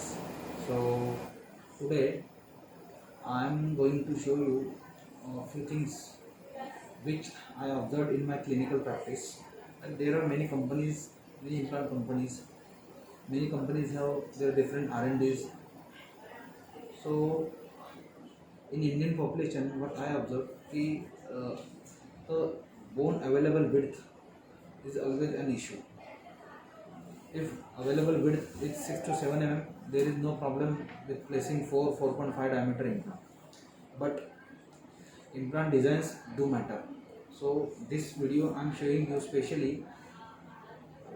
practice. So today I am going to show you a few things which I observed in my clinical practice. And there are many companies, many implant companies. Many companies have their different R&Ds. So in Indian population, what I observed is the bone available width is always an issue. If available width is 6 to 7 mm, there is no problem with placing 4.5 diameter implant. But implant designs do matter. So this video I am showing you specially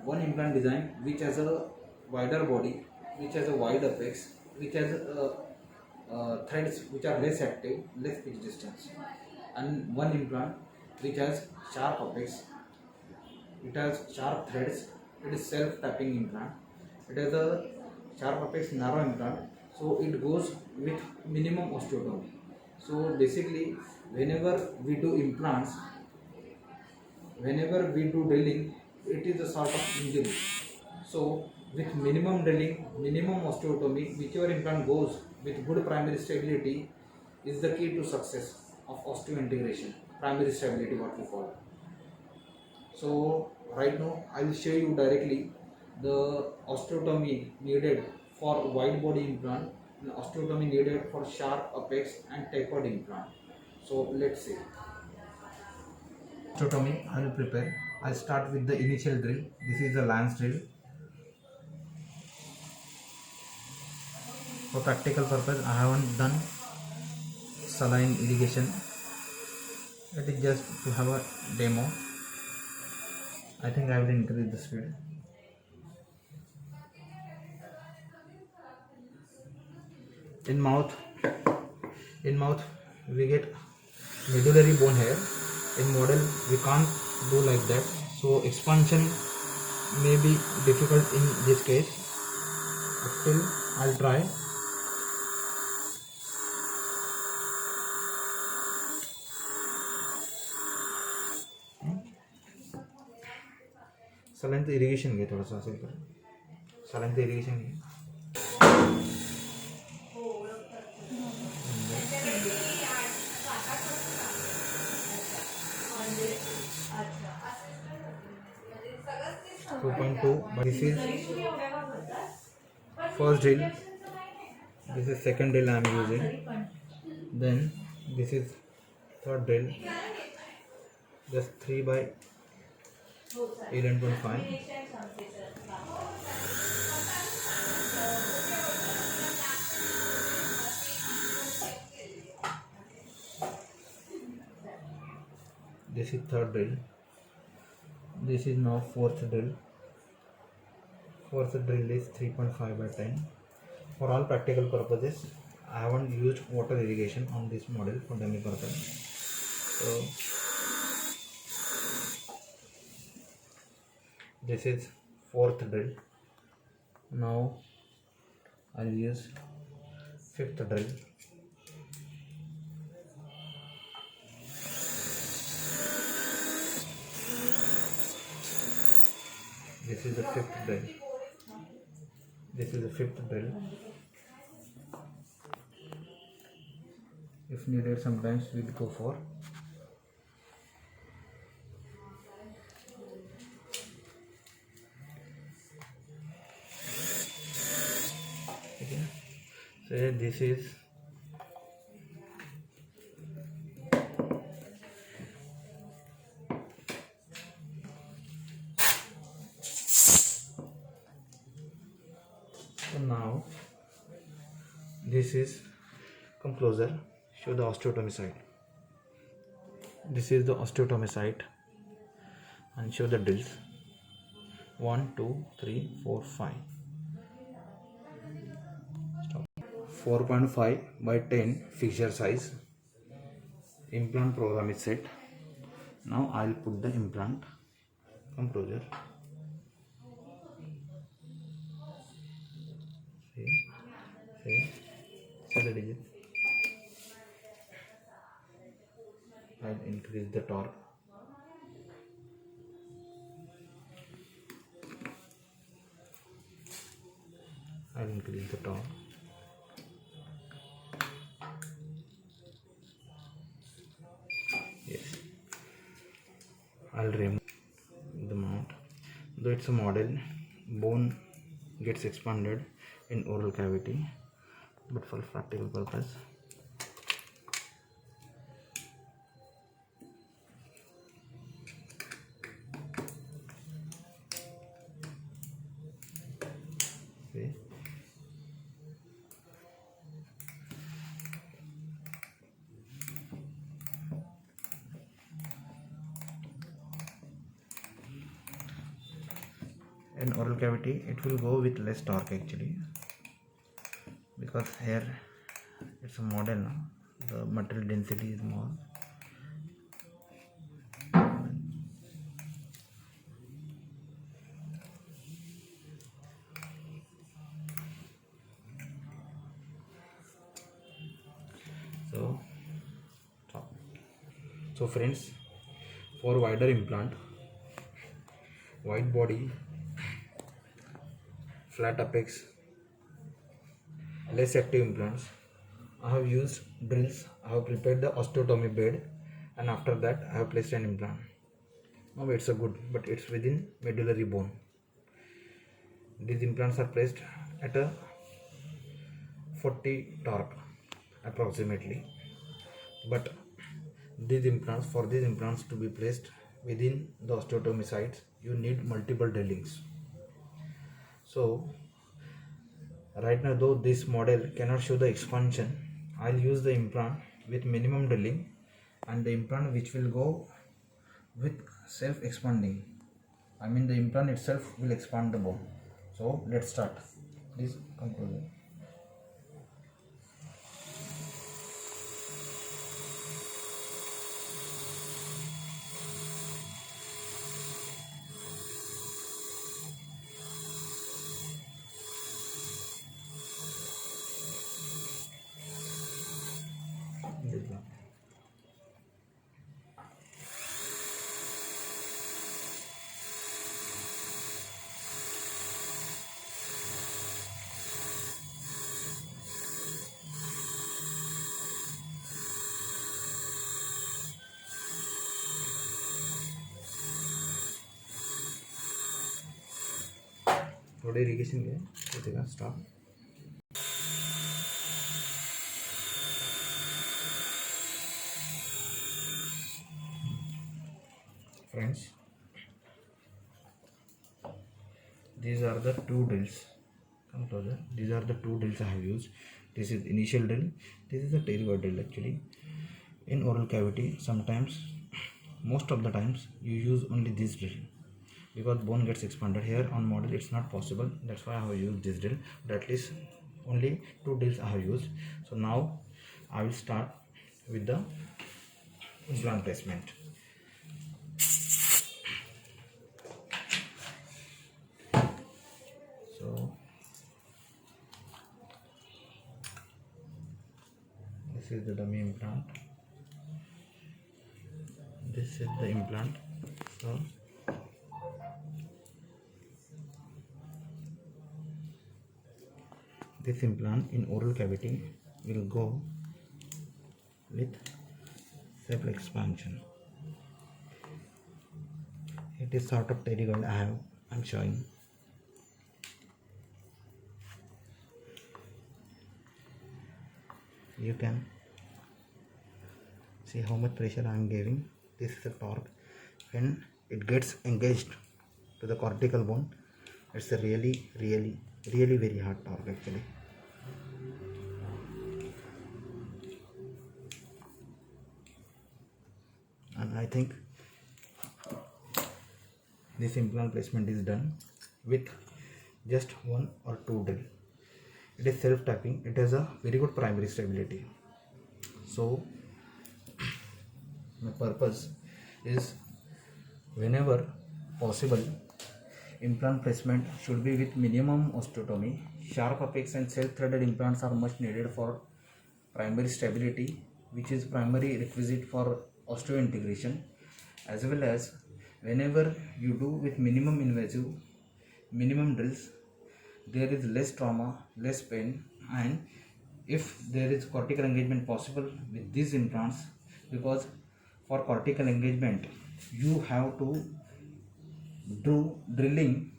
one implant design which has a wider body, which has a wide apex, which has threads which are less active, less pitch distance, and one implant which has sharp apex, it has sharp threads, it is self tapping implant, it has a sharp apex narrow implant, so it goes with minimum osteotomy. So basically whenever we do implants, whenever we do drilling, it is a sort of injury. So with minimum drilling, minimum osteotomy, whichever implant goes with good primary stability is the key to success of osteointegration. Primary stability, what we call. So right now I will show you directly the osteotomy needed for wide body implant and osteotomy needed for sharp apex and tapered implant. So let's see. Osteotomy I will prepare. I'll start with the initial drill. This is the lance drill. For practical purpose I haven't done saline irrigation. It is just to have a demo. I think I will increase the speed. In mouth we get medullary bone here. In model we can't do like that, so expansion may be difficult in this case, but still I'll try. saline irrigation घे थोड़ा सा असेल कर saline irrigation घे. But this is first drill, this is second drill I am using, then this is third drill, just 3 by 11.5. This is third drill. This is now fourth drill. Fourth drill is 3.5 by 10. For all practical purposes, I haven't used water irrigation on this model for dummy purpose. So this is fourth drill. Now I'll use fifth drill. This is the fifth drill. This is the fifth drill. If needed, sometimes we'll go for. Okay. So this is now this is, come closer, show the osteotomy side. This is the osteotomy side and show the drills. 1 2 3 4 5. Stop. 4.5 by 10 fixture size. Implant program is set. Now I'll put the implant. Come closer. See the digit. I'll increase the torque. I'll increase the torque. Yes, I'll remove the mount. Though it's a model, bone gets expanded in oral cavity, but for practical purpose, see, in oral cavity it will go with less torque actually, because here it's a model now, the material density is more. So friends, for wider implant, wide body, flat apex, less active implants, I have used drills. I have prepared the osteotomy bed, and after that I have placed an implant. Now it's a good, but it's within medullary bone. These implants are placed at a 40 torque approximately, but for these implants to be placed within the osteotomy sites, you need multiple drillings. So right now, though this model cannot show the expansion, I'll use the implant with minimum drilling, and the implant which will go with self-expanding. I mean, the implant itself will expand the bone. So let's start. Please come closer. थोड़े irrigation के stop. Friends, these are the two drills. Come closer. These are the two drills I have used. This is initial drill. This is a tapered drill actually. In oral cavity, sometimes, most of the times, you use only this drill, because bone gets expanded. Here on model it's not possible, that's why I have used this drill, but at least only two drills I have used. So now I will start with the implant placement. So this is the dummy implant, this is the implant. So this implant in oral cavity will go with self expansion. It is sort of pterygoid I'm showing. You can see how much pressure I am giving. This is the torque. When it gets engaged to the cortical bone, it's a really very hard torque actually. And I think this implant placement is done with just one or two drill. It is self tapping. It has a very good primary stability. So my purpose is, whenever possible, implant placement should be with minimum osteotomy. Sharp apex and self-threaded implants are much needed for primary stability, which is primary requisite for osteointegration, as well as whenever you do with minimum invasive, minimum drills, there is less trauma, less pain, and if there is cortical engagement possible with these implants, because for cortical engagement you have to do drilling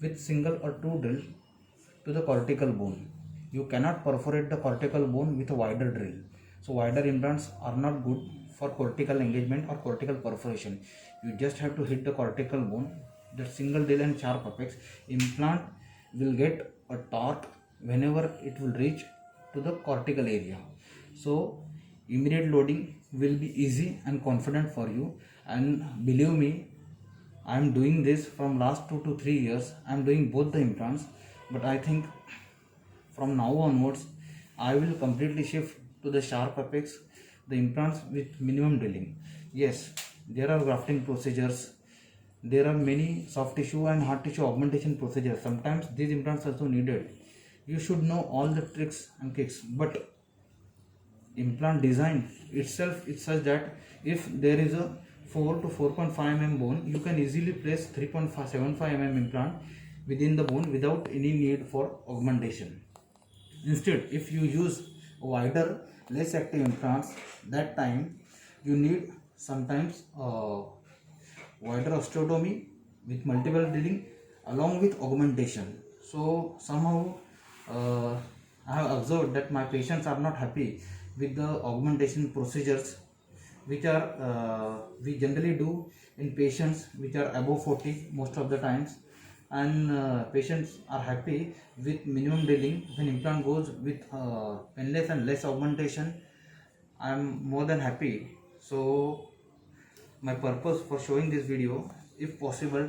with single or two drill to the cortical bone. You cannot perforate the cortical bone with a wider drill. So wider implants are not good for cortical engagement or cortical perforation. You just have to hit the cortical bone. The single drill and sharp apex implant will get a torque whenever it will reach to the cortical area. So immediate loading will be easy and confident for you. And believe me, I am doing this from last 2 to 3 years. I am doing both the implants, but I think from now onwards I will completely shift to the sharp apex, the implants with minimum drilling. Yes, there are grafting procedures, there are many soft tissue and hard tissue augmentation procedures. Sometimes these implants also needed. You should know all the tricks and kicks, but implant design itself is such that if there is a 4 to 4.5 mm bone, you can easily place 3.75 mm implant within the bone without any need for augmentation. Instead, if you use wider, less active implants, that time you need sometimes wider osteotomy with multiple drilling along with augmentation. So somehow I have observed that my patients are not happy with the augmentation procedures which are we generally do in patients which are above 40 most of the times, and patients are happy with minimum drilling. When implant goes with painless and less augmentation, I am more than happy. So my purpose for showing this video, if possible,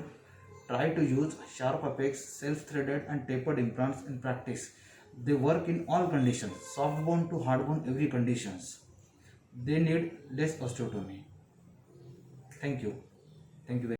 try to use sharp apex, self-threaded and tapered implants in practice. They work in all conditions, soft bone to hard bone, every conditions. They need less osteotomy. Thank you. Thank you very much.